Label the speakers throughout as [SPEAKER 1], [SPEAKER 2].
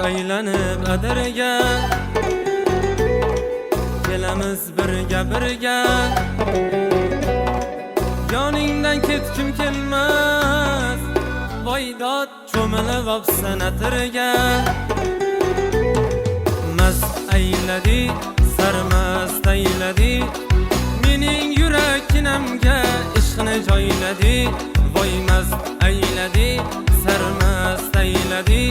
[SPEAKER 1] aylanib adirga, kelamiz birga birga. Yoningdan ketkim kelmas, voydod cho'milib opsan atirga. Mast ayladi, sarmast ayladi, mening yuraginamga ishqini joyladi. Voy mast ayladi, sarmast ayladi,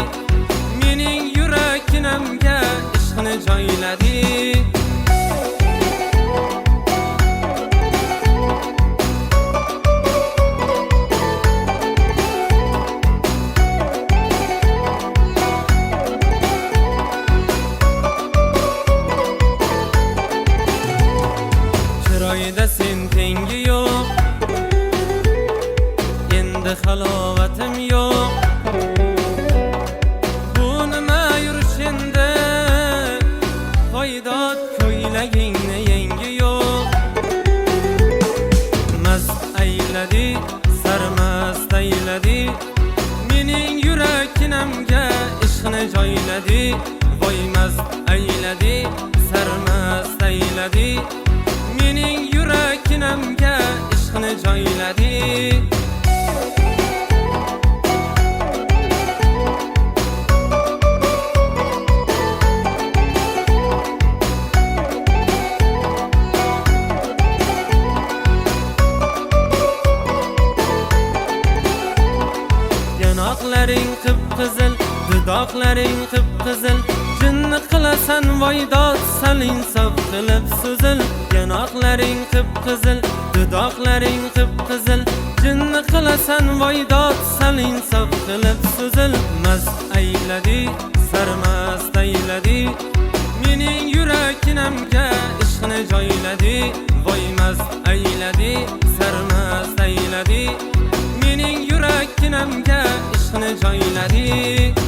[SPEAKER 1] mening yuraginamga ishqini joyladi. Chiroyda sen tengi yo'q, endi halovatim yo'q. Bu nima yurish endi, voydod ko'ylagingni yengi yo'q. Mast ayladi, sarmast ayladi, mening yuraginamga ishqini joyladi. Voy mast ayladi, sarmast ayladi, mening yuraginamga ishqini joyladi. Yanoqlaring qip-qizil, dudoqlaring qip-qizil, jinni qilasan voydod, sal insof qilib so'zil. Yanoqlaring qip-qizil, dudoqlaring qip-qizil, jinni qilasan voydod, sal insof qilib so'zil. Mast ayladi, sarmast ayladi, mening yuraginamga ishqini joyladi. Voy mast ayladi, sarmast ayladi, mening yuraginamga ishqini joyladi.